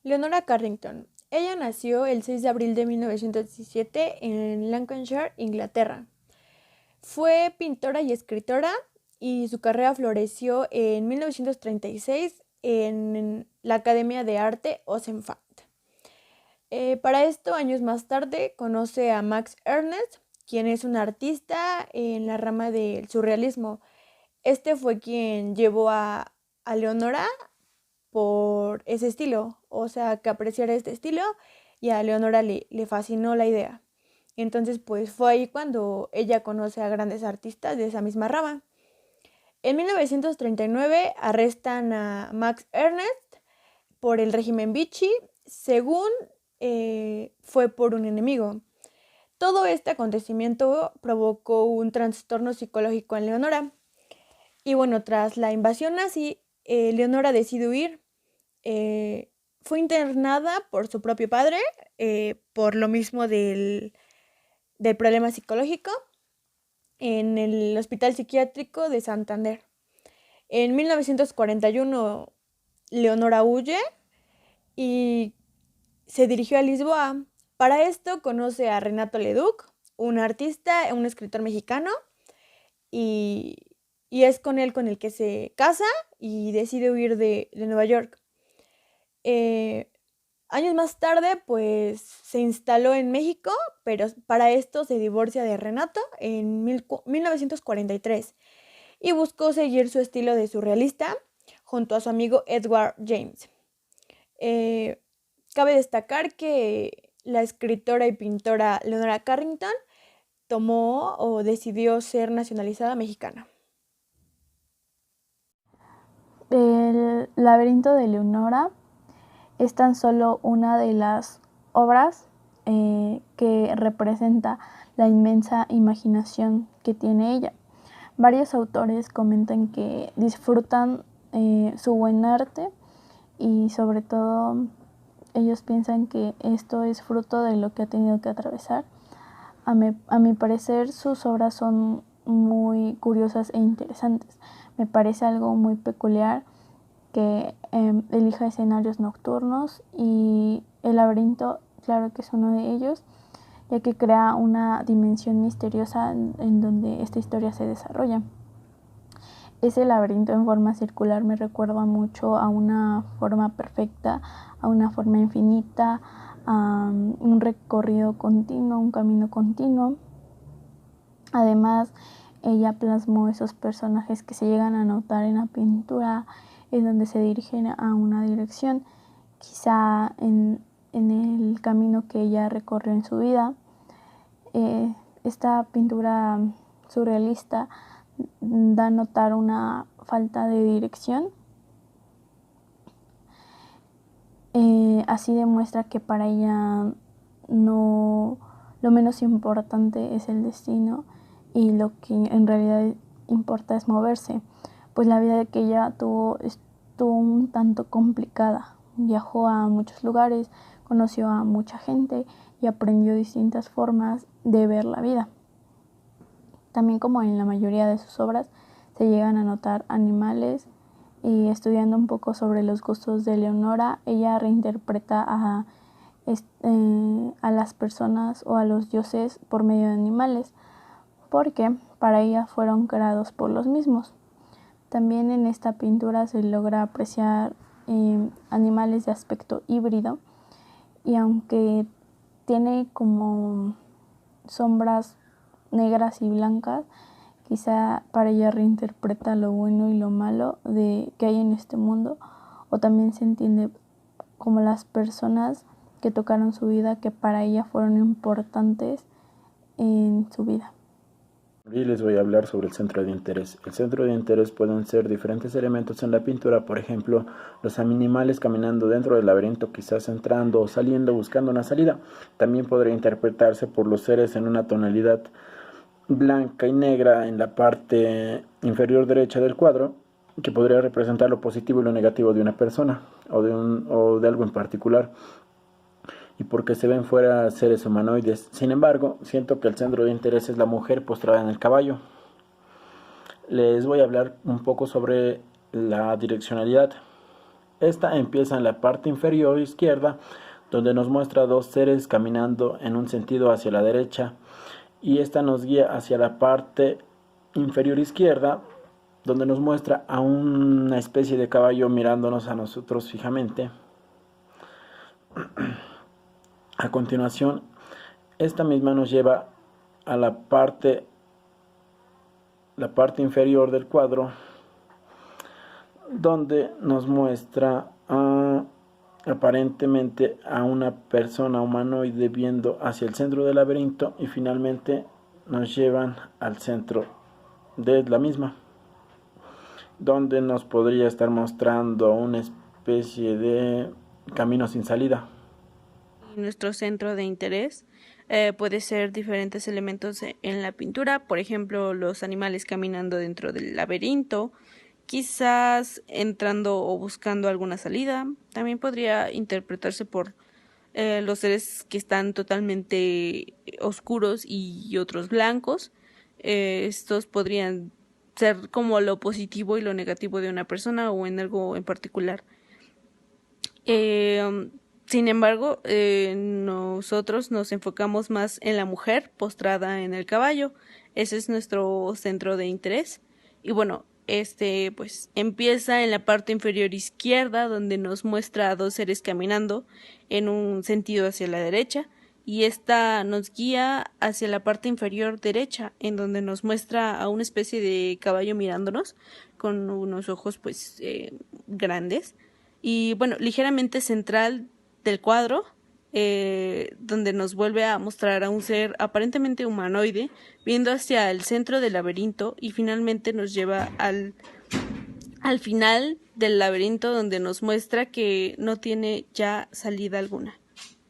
Leonora Carrington. Ella nació el 6 de abril de 1917 en Lancashire, Inglaterra. Fue pintora y escritora y su carrera floreció en 1936 en la Academia de Arte Ozenfant. Para esto, años más tarde, conoce a Max Ernst, quien es un artista en la rama del surrealismo. Este fue quien llevó a Leonora por ese estilo, o sea, que apreciara este estilo y a Leonora le fascinó la idea. Entonces, pues fue ahí cuando ella conoce a grandes artistas de esa misma rama. En 1939 arrestan a Max Ernst por el régimen Vichy, según fue por un enemigo. Todo este acontecimiento provocó un trastorno psicológico en Leonora. Y bueno, tras la invasión nazi, Leonora decide huir. Fue internada por su propio padre, por lo mismo del problema psicológico, en el Hospital Psiquiátrico de Santander. En 1941, Leonora huye y se dirigió a Lisboa. Para esto conoce a Renato Leduc, un artista, un escritor mexicano, y, y es con él con el que se casa y decide huir de Nueva York. Eh, Años más tarde, pues se instaló en México, pero para esto se divorcia de Renato en 1943 y buscó seguir su estilo de surrealista junto a su amigo Edward James. Eh, Cabe destacar que la escritora y pintora Leonora Carrington tomó o decidió ser nacionalizada mexicana. El laberinto de Leonora es tan solo una de las obras que representa la inmensa imaginación que tiene ella. Varios autores comentan que disfrutan su buen arte y sobre todo ellos piensan que esto es fruto de lo que ha tenido que atravesar. A mi parecer sus obras son muy curiosas e interesantes. Me parece algo muy peculiar que elija escenarios nocturnos y el laberinto, claro que es uno de ellos, ya que crea una dimensión misteriosa en donde esta historia se desarrolla. Ese laberinto en forma circular me recuerda mucho a una forma perfecta, a una forma infinita, a un recorrido continuo, un camino continuo. Además, ella plasmó esos personajes que se llegan a notar en la pintura, en donde se dirigen a una dirección, quizá en el camino que ella recorrió en su vida. Esta pintura surrealista da a notar una falta de dirección. Así demuestra que para ella no, lo menos importante es el destino y lo que en realidad importa es moverse, pues la vida que ella tuvo estuvo un tanto complicada. Viajó a muchos lugares, conoció a mucha gente y aprendió distintas formas de ver la vida. También, como en la mayoría de sus obras, se llegan a notar animales, y estudiando un poco sobre los gustos de Leonora, ella reinterpreta a las personas o a los dioses por medio de animales, porque para ella fueron creados por los mismos. También en esta pintura se logra apreciar animales de aspecto híbrido, y aunque tiene como sombras negras y blancas, quizá para ella reinterpreta lo bueno y lo malo que hay en este mundo, o también se entiende como las personas que tocaron su vida, que para ella fueron importantes en su vida. Y les voy a hablar sobre el centro de interés. El centro de interés pueden ser diferentes elementos en la pintura, por ejemplo, los animales caminando dentro del laberinto, quizás entrando o saliendo, buscando una salida. También podría interpretarse por los seres en una tonalidad blanca y negra en la parte inferior derecha del cuadro, que podría representar lo positivo y lo negativo de una persona o de algo en particular, y porque se ven fuera seres humanoides. Sin embargo, siento que el centro de interés es la mujer postrada en el caballo. Les voy a hablar un poco sobre la direccionalidad. Esta empieza en la parte inferior izquierda, donde nos muestra dos seres caminando en un sentido hacia la derecha, y esta nos guía hacia la parte inferior izquierda, donde nos muestra a una especie de caballo mirándonos a nosotros fijamente. A continuación, esta misma nos lleva a la parte inferior del cuadro, donde nos muestra aparentemente a una persona humanoide viendo hacia el centro del laberinto, y finalmente nos llevan al centro de la misma, donde nos podría estar mostrando una especie de camino sin salida. Nuestro centro de interés puede ser diferentes elementos en la pintura, por ejemplo, los animales caminando dentro del laberinto, quizás entrando o buscando alguna salida. También podría interpretarse por los seres que están totalmente oscuros y otros blancos. Estos podrían ser como lo positivo y lo negativo de una persona o en algo en particular. Sin embargo, nosotros nos enfocamos más en la mujer postrada en el caballo. Ese es nuestro centro de interés. Y bueno, pues empieza en la parte inferior izquierda, donde nos muestra a dos seres caminando en un sentido hacia la derecha, y esta nos guía hacia la parte inferior derecha, en donde nos muestra a una especie de caballo mirándonos con unos ojos pues grandes, y bueno, ligeramente central del cuadro, donde nos vuelve a mostrar a un ser aparentemente humanoide viendo hacia el centro del laberinto, y finalmente nos lleva al final del laberinto, donde nos muestra que no tiene ya salida alguna.